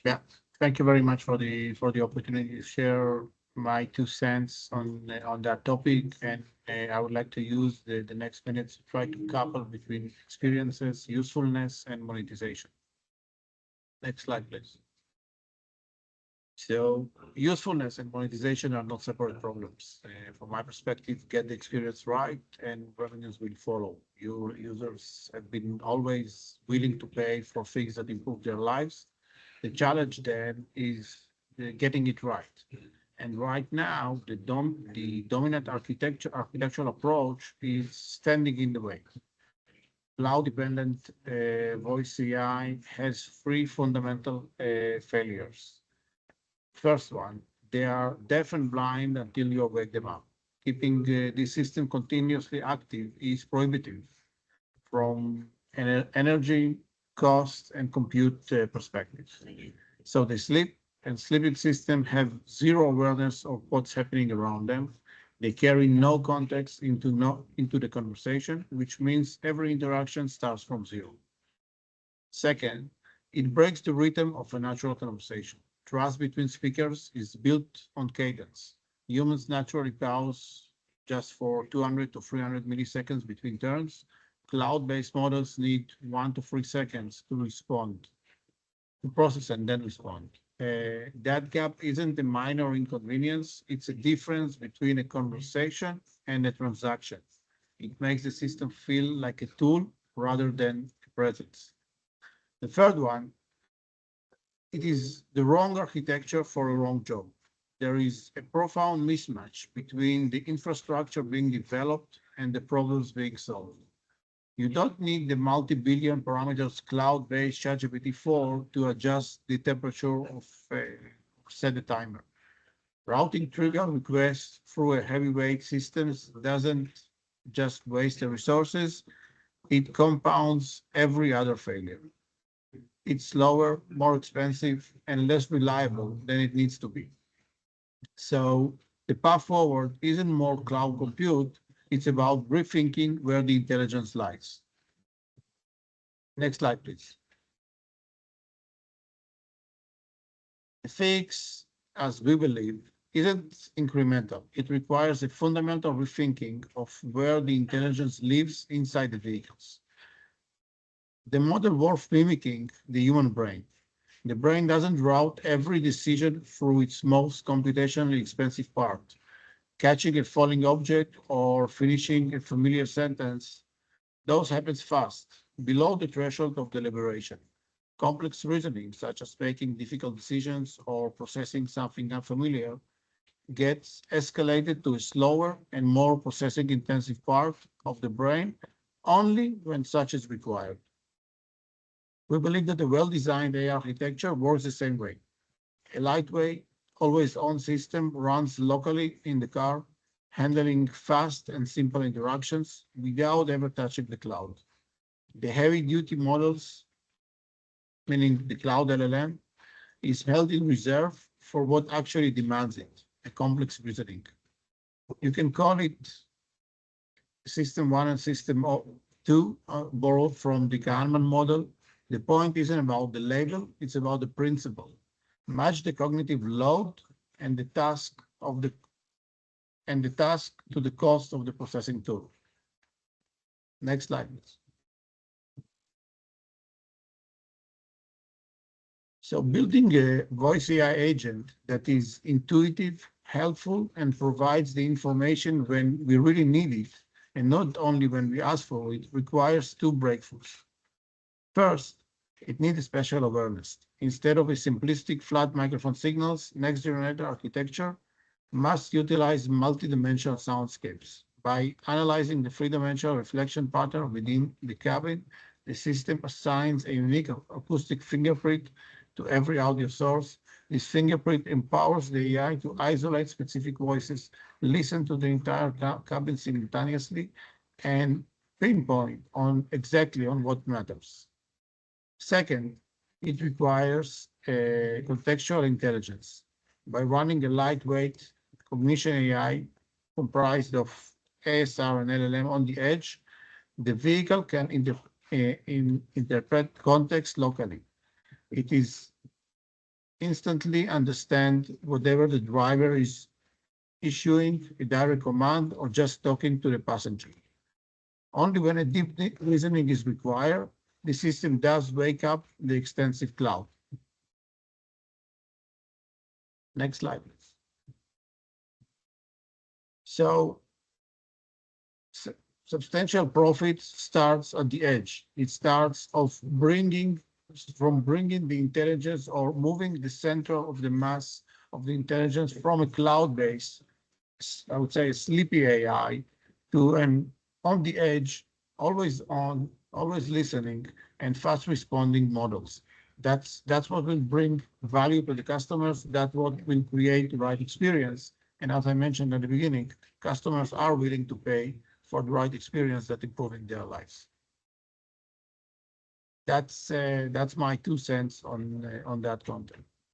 Yeah, thank you very much for the opportunity to share my 2 cents on that topic, and I would like to use the next minutes to try to couple between experiences, usefulness, and monetization. Next slide, please. So usefulness and monetization are not separate problems. From my perspective, get the experience right and revenues will follow. Your users have been always willing to pay for things that improve their lives. The challenge then is getting it right. And right now, the dominant architectural approach is standing in the way. Cloud-dependent voice AI has three fundamental failures. First one, they are deaf and blind until you wake them up. Keeping the system continuously active is prohibitive from an energy, cost, and compute perspectives. So they sleep, and sleeping systems have zero awareness of what's happening around them. They carry no context into the conversation, which means every interaction starts from zero. Second, it breaks the rhythm of a natural conversation. Trust between speakers is built on cadence. Humans naturally pause just for 200 to 300 milliseconds between turns. Cloud-based models need 1 to 3 seconds to respond, to process and then respond. That gap isn't a minor inconvenience, it's a difference between a conversation and a transaction. It makes the system feel like a tool rather than a presence. The third one, it is the wrong architecture for a wrong job. There is a profound mismatch between the infrastructure being developed and the problems being solved. You don't need the multi-billion parameters cloud-based ChatGPT-4 to adjust the temperature of set the timer. Routing trivial requests through a heavyweight systems doesn't just waste the resources, it compounds every other failure. It's slower, more expensive, and less reliable than it needs to be. So the path forward isn't more cloud compute, it's about rethinking where the intelligence lies. Next slide, please. The fix, as we believe, isn't incremental. It requires a fundamental rethinking of where the intelligence lives inside the vehicles. The model worth mimicking the human brain. The brain doesn't route every decision through its most computationally expensive part. Catching a falling object or finishing a familiar sentence, those happens fast, below the threshold of deliberation. Complex reasoning, such as making difficult decisions or processing something unfamiliar, gets escalated to a slower and more processing intensive part of the brain only when such is required. We believe that a well-designed AI architecture works the same way. A lightweight, always-on system runs locally in the car, handling fast and simple interactions without ever touching the cloud. The heavy-duty models, meaning the cloud LLM, is held in reserve for what actually demands it, a complex reasoning. You can call it System 1 and System 2, borrowed from the Kahneman model. The point isn't about the label, it's about the principle. Match the cognitive load and the task of the task to the cost of the processing tool. Next slide, please. So building a voice AI agent that is intuitive, helpful, and provides the information when we really need it, and not only when we ask for it, requires two breakthroughs. First, it needs special awareness. Instead of a simplistic flat microphone signals, next-generation architecture must utilize multidimensional soundscapes. By analyzing the three-dimensional reflection pattern within the cabin, the system assigns a unique acoustic fingerprint to every audio source. This fingerprint empowers the AI to isolate specific voices, listen to the entire cabin simultaneously, and pinpoint on exactly on what matters. Second, it requires contextual intelligence. By running a lightweight cognition AI comprised of ASR and LLM on the edge, the vehicle can interpret context locally. It is instantly understand whatever the driver is issuing a direct command or just talking to the passenger. Only when a deep reasoning is required, the system does wake up the extensive cloud. Next slide, please. So substantial profit starts at the edge. It starts from bringing the intelligence or moving the center of the mass of the intelligence from a cloud-based, I would say, a sleepy AI to an on the edge, always on, always listening, and fast responding models. That's what will bring value to the customers. That's what will create the right experience. And as I mentioned at the beginning, customers are willing to pay for the right experience that improving their lives. That's my 2 cents on that content.